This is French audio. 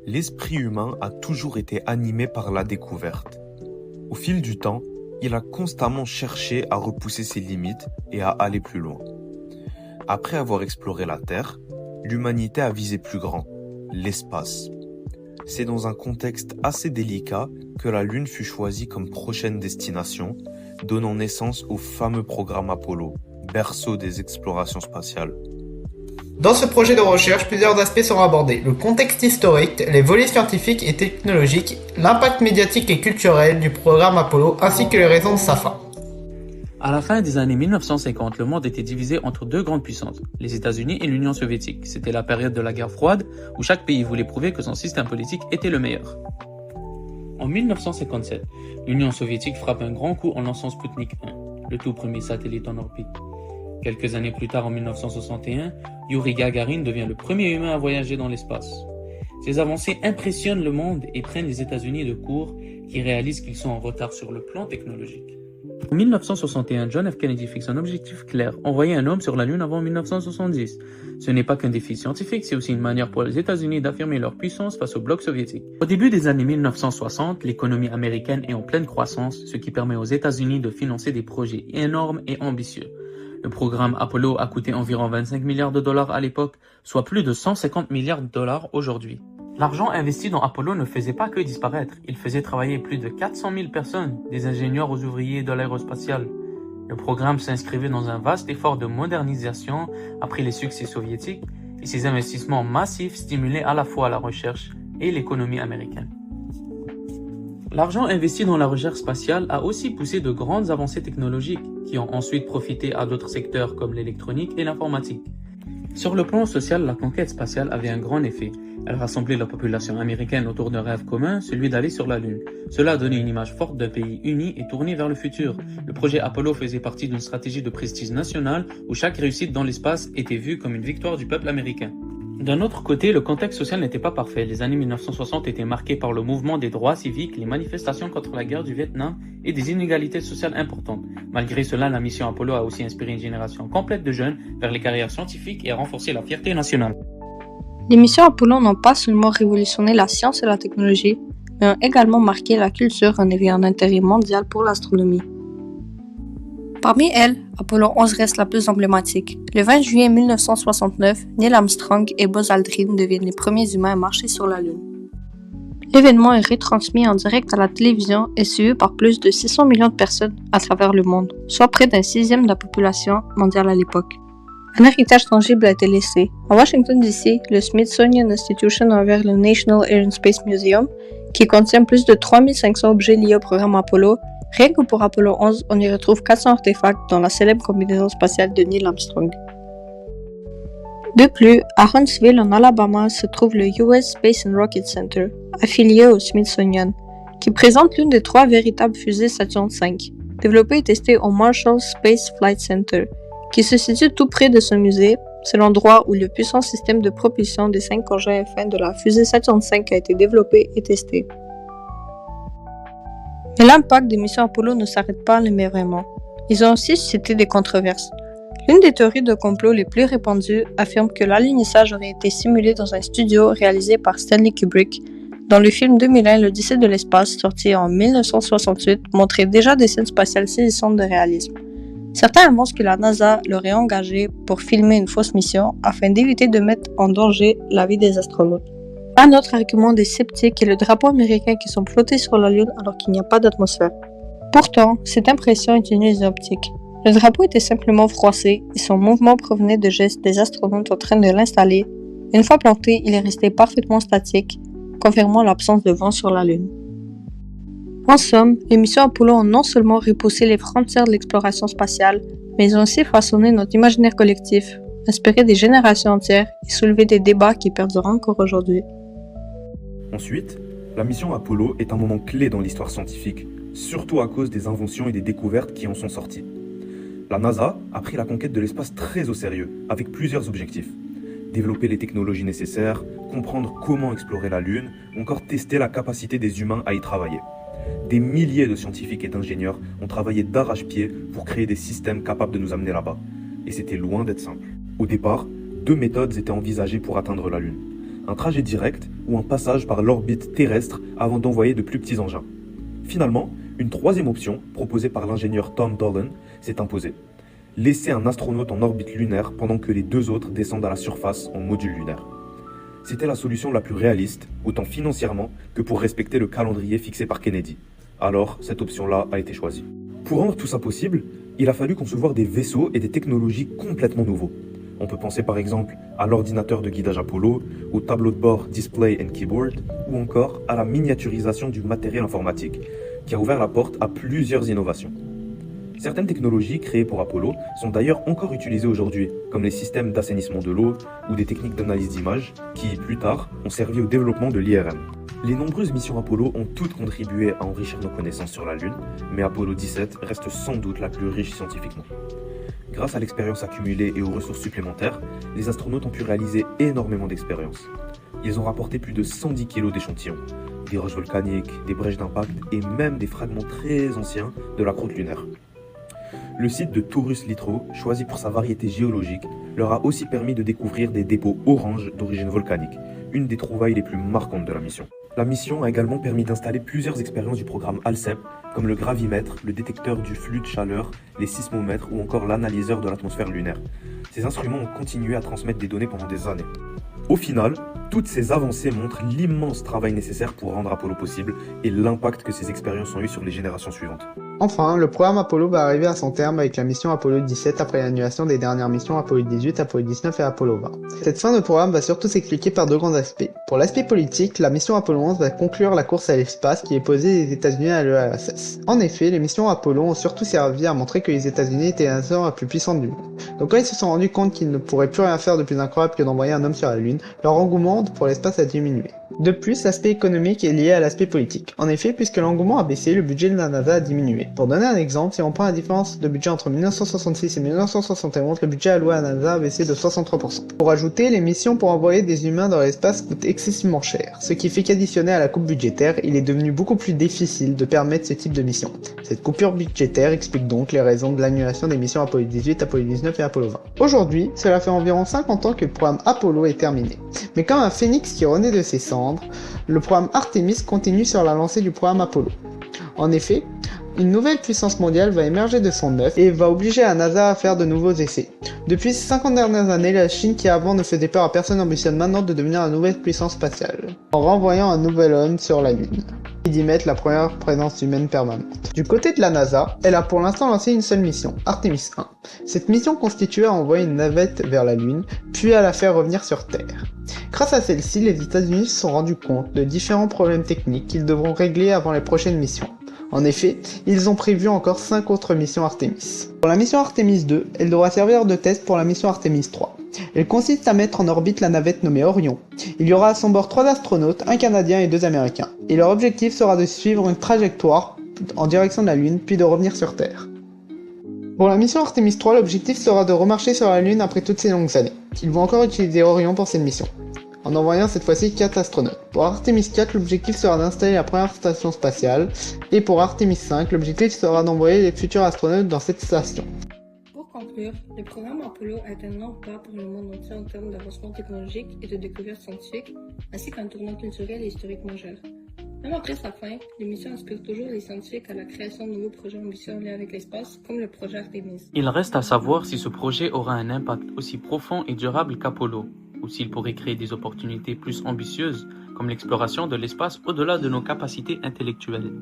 L'esprit humain a toujours été animé par la découverte. Au fil du temps, il a constamment cherché à repousser ses limites et à aller plus loin. Après avoir exploré la Terre, l'humanité a visé plus grand, l'espace. C'est dans un contexte assez délicat que la Lune fut choisie comme prochaine destination, donnant naissance au fameux programme Apollo, berceau des explorations spatiales. Dans ce projet de recherche, plusieurs aspects seront abordés. Le contexte historique, les volets scientifiques et technologiques, l'impact médiatique et culturel du programme Apollo, ainsi que les raisons de sa fin. À la fin des années 1950, le monde était divisé entre deux grandes puissances, les États-Unis et l'Union soviétique. C'était la période de la guerre froide, où chaque pays voulait prouver que son système politique était le meilleur. En 1957, l'Union soviétique frappe un grand coup en lançant Sputnik 1, le tout premier satellite en orbite. Quelques années plus tard, en 1961, Yuri Gagarin devient le premier humain à voyager dans l'espace. Ces avancées impressionnent le monde et prennent les États-Unis de court, qui réalisent qu'ils sont en retard sur le plan technologique. En 1961, John F. Kennedy fixe un objectif clair, envoyer un homme sur la Lune avant 1970. Ce n'est pas qu'un défi scientifique, c'est aussi une manière pour les États-Unis d'affirmer leur puissance face au bloc soviétique. Au début des années 1960, l'économie américaine est en pleine croissance, ce qui permet aux États-Unis de financer des projets énormes et ambitieux. Le programme Apollo a coûté environ 25 milliards de dollars à l'époque, soit plus de 150 milliards de dollars aujourd'hui. L'argent investi dans Apollo ne faisait pas que disparaître, il faisait travailler plus de 400 000 personnes, des ingénieurs aux ouvriers de l'aérospatiale. Le programme s'inscrivait dans un vaste effort de modernisation après les succès soviétiques et ces investissements massifs stimulaient à la fois la recherche et l'économie américaine. L'argent investi dans la recherche spatiale a aussi poussé de grandes avancées technologiques qui ont ensuite profité à d'autres secteurs comme l'électronique et l'informatique. Sur le plan social, la conquête spatiale avait un grand effet. Elle rassemblait la population américaine autour d'un rêve commun, celui d'aller sur la Lune. Cela donnait une image forte d'un pays uni et tourné vers le futur. Le projet Apollo faisait partie d'une stratégie de prestige national où chaque réussite dans l'espace était vue comme une victoire du peuple américain. D'un autre côté, le contexte social n'était pas parfait. Les années 1960 étaient marquées par le mouvement des droits civiques, les manifestations contre la guerre du Vietnam et des inégalités sociales importantes. Malgré cela, la mission Apollo a aussi inspiré une génération complète de jeunes vers les carrières scientifiques et a renforcé la fierté nationale. Les missions Apollo n'ont pas seulement révolutionné la science et la technologie, mais ont également marqué la culture en éveillant un intérêt mondial pour l'astronomie. Parmi elles, Apollo 11 reste la plus emblématique. Le 20 juillet 1969, Neil Armstrong et Buzz Aldrin deviennent les premiers humains à marcher sur la Lune. L'événement est retransmis en direct à la télévision et suivi par plus de 600 millions de personnes à travers le monde, soit près d'un sixième de la population mondiale à l'époque. Un héritage tangible a été laissé. À Washington DC, le Smithsonian Institution a ouvert le National Air and Space Museum, qui contient plus de 3500 objets liés au programme Apollo. Rien que pour Apollo 11, on y retrouve 400 artefacts dans la célèbre combinaison spatiale de Neil Armstrong. De plus, à Huntsville, en Alabama, se trouve le US Space and Rocket Center, affilié au Smithsonian, qui présente l'une des 3 véritables fusées Saturn V, développée et testée au Marshall Space Flight Center, qui se situe tout près de ce musée. C'est l'endroit où le puissant système de propulsion des 5 engins F1 de la fusée Saturn V a été développé et testé. Mais l'impact des missions Apollo ne s'arrête pas là vraiment. Ils ont aussi suscité des controverses. L'une des théories de complot les plus répandues affirme que l'alunissage aurait été simulé dans un studio réalisé par Stanley Kubrick, dont le film 2001 L'Odyssée de l'espace, sorti en 1968, montrait déjà des scènes spatiales saisissantes de réalisme. Certains avancent que la NASA l'aurait engagé pour filmer une fausse mission afin d'éviter de mettre en danger la vie des astronautes. Un autre argument des sceptiques est le drapeau américain qui sont flottés sur la Lune alors qu'il n'y a pas d'atmosphère. Pourtant, cette impression est une illusion optique. Le drapeau était simplement froissé et son mouvement provenait de gestes des astronautes en train de l'installer. Une fois planté, il est resté parfaitement statique, confirmant l'absence de vent sur la Lune. En somme, les missions Apollo ont non seulement repoussé les frontières de l'exploration spatiale, mais ils ont aussi façonné notre imaginaire collectif, inspiré des générations entières et soulevé des débats qui perdurent encore aujourd'hui. Ensuite, la mission Apollo est un moment clé dans l'histoire scientifique, surtout à cause des inventions et des découvertes qui en sont sorties. La NASA a pris la conquête de l'espace très au sérieux, avec plusieurs objectifs. Développer les technologies nécessaires, comprendre comment explorer la Lune, ou encore tester la capacité des humains à y travailler. Des milliers de scientifiques et d'ingénieurs ont travaillé d'arrache-pied pour créer des systèmes capables de nous amener là-bas. Et c'était loin d'être simple. Au départ, 2 méthodes étaient envisagées pour atteindre la Lune. un trajet direct ou un passage par l'orbite terrestre avant d'envoyer de plus petits engins. Finalement, une troisième option, proposée par l'ingénieur Tom Dolan, s'est imposée. Laisser un astronaute en orbite lunaire pendant que les deux autres descendent à la surface en module lunaire. C'était la solution la plus réaliste, autant financièrement que pour respecter le calendrier fixé par Kennedy. Alors, cette option-là a été choisie. Pour rendre tout ça possible, il a fallu concevoir des vaisseaux et des technologies complètement nouveaux. On peut penser par exemple à l'ordinateur de guidage Apollo, au tableau de bord Display and Keyboard, ou encore à la miniaturisation du matériel informatique, qui a ouvert la porte à plusieurs innovations. Certaines technologies créées pour Apollo sont d'ailleurs encore utilisées aujourd'hui, comme les systèmes d'assainissement de l'eau ou des techniques d'analyse d'images qui, plus tard, ont servi au développement de l'IRM. Les nombreuses missions Apollo ont toutes contribué à enrichir nos connaissances sur la Lune, mais Apollo 17 reste sans doute la plus riche scientifiquement. Grâce à l'expérience accumulée et aux ressources supplémentaires, les astronautes ont pu réaliser énormément d'expériences. Ils ont rapporté plus de 110 kg d'échantillons, des roches volcaniques, des brèches d'impact et même des fragments très anciens de la croûte lunaire. Le site de Taurus Littrow, choisi pour sa variété géologique, leur a aussi permis de découvrir des dépôts orange d'origine volcanique, une des trouvailles les plus marquantes de la mission. La mission a également permis d'installer plusieurs expériences du programme ALCEP, comme le gravimètre, le détecteur du flux de chaleur, les sismomètres ou encore l'analyseur de l'atmosphère lunaire. Ces instruments ont continué à transmettre des données pendant des années. Au final, toutes ces avancées montrent l'immense travail nécessaire pour rendre Apollo possible et l'impact que ces expériences ont eu sur les générations suivantes. Enfin, le programme Apollo va arriver à son terme avec la mission Apollo 17 après l'annulation des dernières missions Apollo 18, Apollo 19 et Apollo 20. Cette fin de programme va surtout s'expliquer par deux grands aspects. Pour l'aspect politique, la mission Apollo 11 va conclure la course à l'espace qui est posée des États-Unis à l'EASS. En effet, les missions Apollo ont surtout servi à montrer que les États-Unis étaient la nation la plus puissante du monde. Donc quand ils se sont rendus compte qu'ils ne pourraient plus rien faire de plus incroyable que d'envoyer un homme sur la Lune, leur engouement pour l'espace a diminué. De plus, l'aspect économique est lié à l'aspect politique. En effet, puisque l'engouement a baissé, le budget de la NASA a diminué. Pour donner un exemple, si on prend la différence de budget entre 1966 et 1971, le budget alloué à la NASA a baissé de 63%. Pour ajouter, les missions pour envoyer des humains dans l'espace coûtent excessivement cher, ce qui fait qu'additionné à la coupe budgétaire, il est devenu beaucoup plus difficile de permettre ce type de mission. Cette coupure budgétaire explique donc les raisons de l'annulation des missions Apollo 18, Apollo 19 et Apollo 20. Aujourd'hui, cela fait environ 50 ans que le programme Apollo est terminé. Mais comme un phénix qui renaît de ses cendres, le programme Artemis continue sur la lancée du programme Apollo. En effet, une nouvelle puissance mondiale va émerger de son œuf et va obliger la NASA à faire de nouveaux essais. Depuis ces 50 dernières années, la Chine, qui avant ne faisait peur à personne, ambitionne maintenant de devenir la nouvelle puissance spatiale, en renvoyant un nouvel homme sur la Lune, et d'y mettre la première présence humaine permanente. Du côté de la NASA, elle a pour l'instant lancé une seule mission, Artemis 1. Cette mission constituait à envoyer une navette vers la Lune, puis à la faire revenir sur Terre. Grâce à celle-ci, les États-Unis se sont rendus compte de différents problèmes techniques qu'ils devront régler avant les prochaines missions. En effet, ils ont prévu encore 5 autres missions Artemis. Pour la mission Artemis 2, elle devra servir de test pour la mission Artemis 3. Elle consiste à mettre en orbite la navette nommée Orion. Il y aura à son bord 3 astronautes, un Canadien et 2 Américains. Et leur objectif sera de suivre une trajectoire en direction de la Lune, puis de revenir sur Terre. Pour la mission Artemis 3, l'objectif sera de remarcher sur la Lune après toutes ces longues années. Ils vont encore utiliser Orion pour cette mission, en envoyant cette fois-ci 4 astronautes. Pour Artemis 4, l'objectif sera d'installer la première station spatiale, et pour Artemis 5, l'objectif sera d'envoyer les futurs astronautes dans cette station. Pour conclure, le programme Apollo est un énorme pas pour le monde entier en termes d'avancement technologique et de découvertes scientifiques, ainsi qu'un tournant culturel et historique majeur. Même après sa fin, les missions inspirent toujours les scientifiques à la création de nouveaux projets ambitieux en lien avec l'espace, comme le projet Artemis. Il reste à savoir si ce projet aura un impact aussi profond et durable qu'Apollo, ou s'il pourrait créer des opportunités plus ambitieuses, comme l'exploration de l'espace au-delà de nos capacités intellectuelles.